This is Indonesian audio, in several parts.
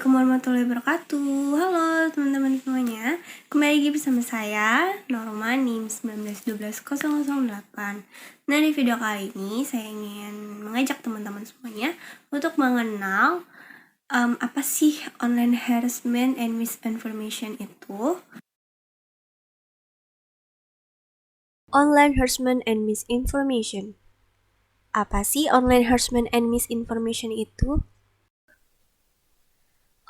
Assalamualaikum warahmatullahi wabarakatuh. Halo teman-teman semuanya. Kembali lagi bersama saya Norma NIM 1912008. Nah, di video kali ini saya ingin mengajak teman-teman semuanya untuk mengenal apa sih online harassment and misinformation itu. Online harassment and misinformation. Apa sih online harassment and misinformation itu?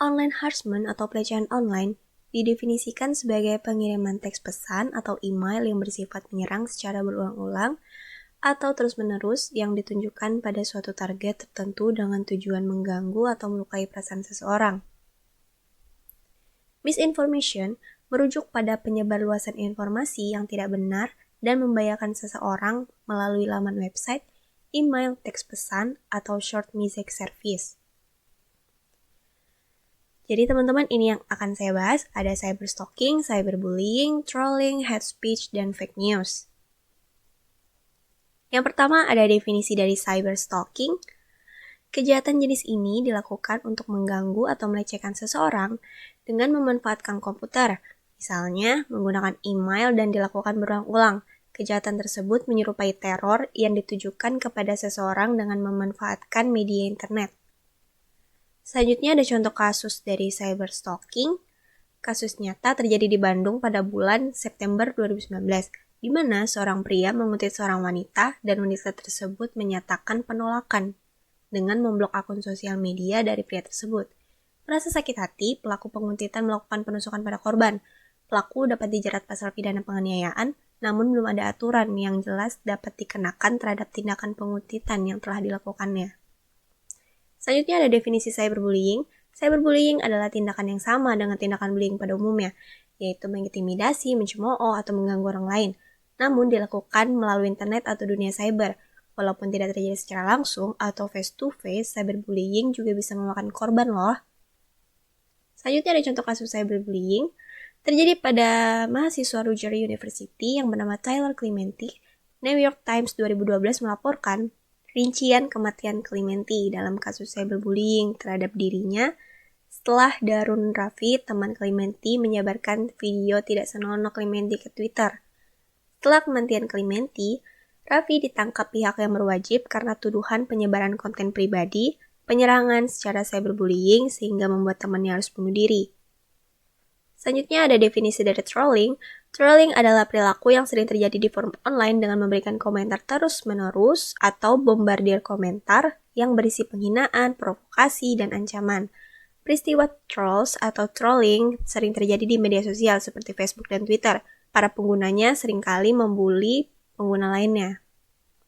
Online harassment atau pelecehan online didefinisikan sebagai pengiriman teks pesan atau email yang bersifat menyerang secara berulang-ulang atau terus-menerus yang ditunjukkan pada suatu target tertentu dengan tujuan mengganggu atau melukai perasaan seseorang. Misinformation merujuk pada penyebarluasan informasi yang tidak benar dan membahayakan seseorang melalui laman website, email, teks pesan, atau short message service. Jadi teman-teman, ini yang akan saya bahas, ada cyberstalking, cyberbullying, trolling, hate speech, dan fake news. Yang pertama ada definisi dari cyberstalking. Kejahatan jenis ini dilakukan untuk mengganggu atau melecehkan seseorang dengan memanfaatkan komputer, misalnya menggunakan email dan dilakukan berulang-ulang. Kejahatan tersebut menyerupai teror yang ditujukan kepada seseorang dengan memanfaatkan media internet. Selanjutnya ada contoh kasus dari cyberstalking. Kasus nyata terjadi di Bandung pada bulan September 2019, di mana seorang pria menguntit seorang wanita dan wanita tersebut menyatakan penolakan dengan memblok akun sosial media dari pria tersebut. Merasa sakit hati, pelaku penguntitan melakukan penusukan pada korban. Pelaku dapat dijerat pasal pidana penganiayaan, namun belum ada aturan yang jelas dapat dikenakan terhadap tindakan penguntitan yang telah dilakukannya. Selanjutnya ada definisi cyberbullying. Cyberbullying adalah tindakan yang sama dengan tindakan bullying pada umumnya, yaitu mengintimidasi, mencemooh, atau mengganggu orang lain, namun dilakukan melalui internet atau dunia cyber. Walaupun tidak terjadi secara langsung atau face-to-face, cyberbullying juga bisa memakan korban loh. Selanjutnya ada contoh kasus cyberbullying. Terjadi pada mahasiswa Rutgers University yang bernama Tyler Clementi. New York Times 2012 melaporkan rincian kematian Clementi dalam kasus cyberbullying terhadap dirinya setelah Darun Raffi, teman Clementi, menyebarkan video tidak senonoh Clementi ke Twitter. Setelah kematian Clementi, Raffi ditangkap pihak yang berwajib karena tuduhan penyebaran konten pribadi, penyerangan secara cyberbullying sehingga membuat temannya harus bunuh diri. Selanjutnya ada definisi dari trolling. Trolling adalah perilaku yang sering terjadi di forum online dengan memberikan komentar terus-menerus atau bombardir komentar yang berisi penghinaan, provokasi, dan ancaman. Peristiwa trolls atau trolling sering terjadi di media sosial seperti Facebook dan Twitter. Para penggunanya seringkali membuli pengguna lainnya.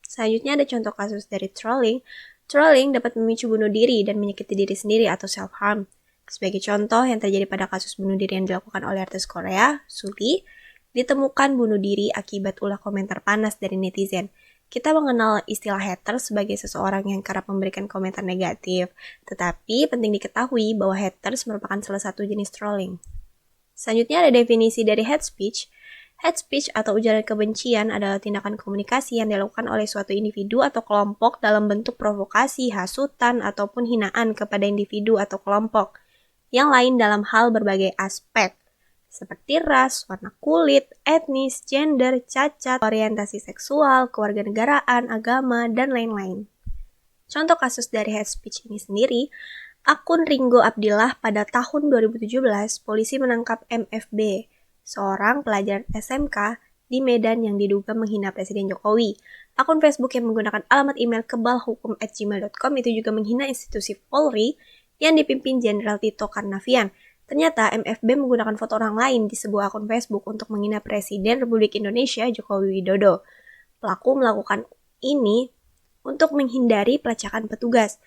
Selanjutnya ada contoh kasus dari trolling. Trolling dapat memicu bunuh diri dan menyakiti diri sendiri atau self-harm. Sebagai contoh yang terjadi pada kasus bunuh diri yang dilakukan oleh artis Korea, Sully, ditemukan bunuh diri akibat ulah komentar panas dari netizen. Kita mengenal istilah hater sebagai seseorang yang kerap memberikan komentar negatif, tetapi penting diketahui bahwa haters merupakan salah satu jenis trolling. Selanjutnya ada definisi dari hate speech. Hate speech atau ujaran kebencian adalah tindakan komunikasi yang dilakukan oleh suatu individu atau kelompok dalam bentuk provokasi, hasutan, ataupun hinaan kepada individu atau kelompok yang lain dalam hal berbagai aspek, seperti ras, warna kulit, etnis, gender, cacat, orientasi seksual, kewarganegaraan, agama, dan lain-lain. Contoh kasus dari hate speech ini sendiri, akun Ringo Abdillah pada tahun 2017, polisi menangkap MFB, seorang pelajar SMK di Medan yang diduga menghina Presiden Jokowi. Akun Facebook yang menggunakan alamat email kebalhukum@gmail.com itu juga menghina institusi Polri yang dipimpin Jenderal Tito Karnavian. Ternyata MFB menggunakan foto orang lain di sebuah akun Facebook untuk menghina Presiden Republik Indonesia Joko Widodo. Pelaku melakukan ini untuk menghindari pelacakan petugas.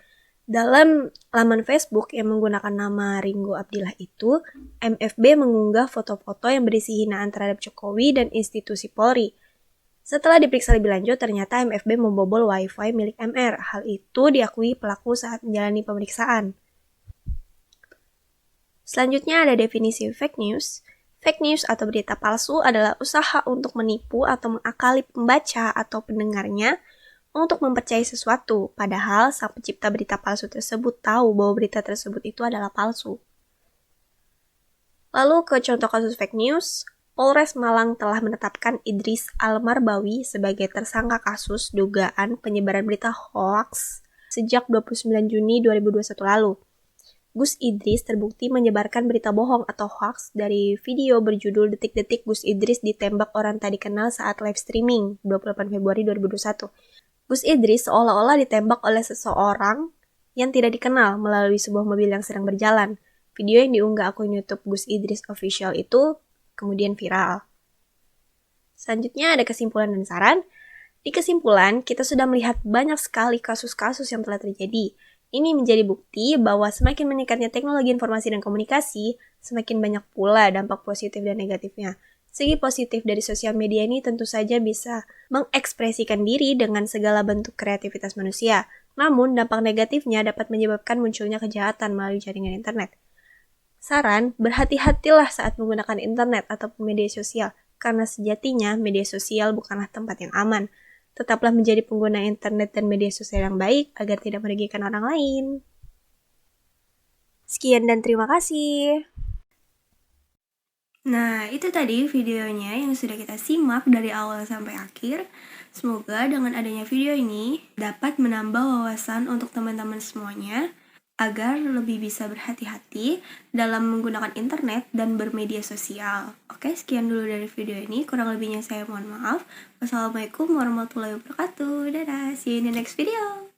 Dalam laman Facebook yang menggunakan nama Ringo Abdillah itu, MFB mengunggah foto-foto yang berisi hinaan terhadap Jokowi dan institusi Polri. Setelah diperiksa lebih lanjut, ternyata MFB membobol Wi-Fi milik MR. Hal itu diakui pelaku saat menjalani pemeriksaan. Selanjutnya ada definisi fake news. Fake news atau berita palsu adalah usaha untuk menipu atau mengakali pembaca atau pendengarnya untuk mempercayai sesuatu, padahal sang pencipta berita palsu tersebut tahu bahwa berita tersebut itu adalah palsu. Lalu ke contoh kasus fake news, Polres Malang telah menetapkan Idris Almarbawi sebagai tersangka kasus dugaan penyebaran berita hoaks sejak 29 Juni 2021 lalu. Gus Idris terbukti menyebarkan berita bohong atau hoaks dari video berjudul Detik-detik Gus Idris ditembak orang tak dikenal saat live streaming 28 Februari 2021. Gus Idris seolah-olah ditembak oleh seseorang yang tidak dikenal melalui sebuah mobil yang sedang berjalan. Video yang diunggah akun YouTube Gus Idris Official itu kemudian viral. Selanjutnya ada kesimpulan dan saran. Di kesimpulan, kita sudah melihat banyak sekali kasus-kasus yang telah terjadi. Ini menjadi bukti bahwa semakin meningkatnya teknologi informasi dan komunikasi, semakin banyak pula dampak positif dan negatifnya. Segi positif dari sosial media ini tentu saja bisa mengekspresikan diri dengan segala bentuk kreativitas manusia. Namun, dampak negatifnya dapat menyebabkan munculnya kejahatan melalui jaringan internet. Saran, berhati-hatilah saat menggunakan internet ataupun media sosial, karena sejatinya media sosial bukanlah tempat yang aman. Tetaplah menjadi pengguna internet dan media sosial yang baik agar tidak merugikan orang lain. Sekian dan terima kasih. Nah, itu tadi videonya yang sudah kita simak dari awal sampai akhir. Semoga dengan adanya video ini dapat menambah wawasan untuk teman-teman semuanya agar lebih bisa berhati-hati dalam menggunakan internet dan bermedia sosial. Oke, sekian dulu dari video ini. Kurang lebihnya saya mohon maaf. Wassalamualaikum warahmatullahi wabarakatuh. Dadah, see you in the next video.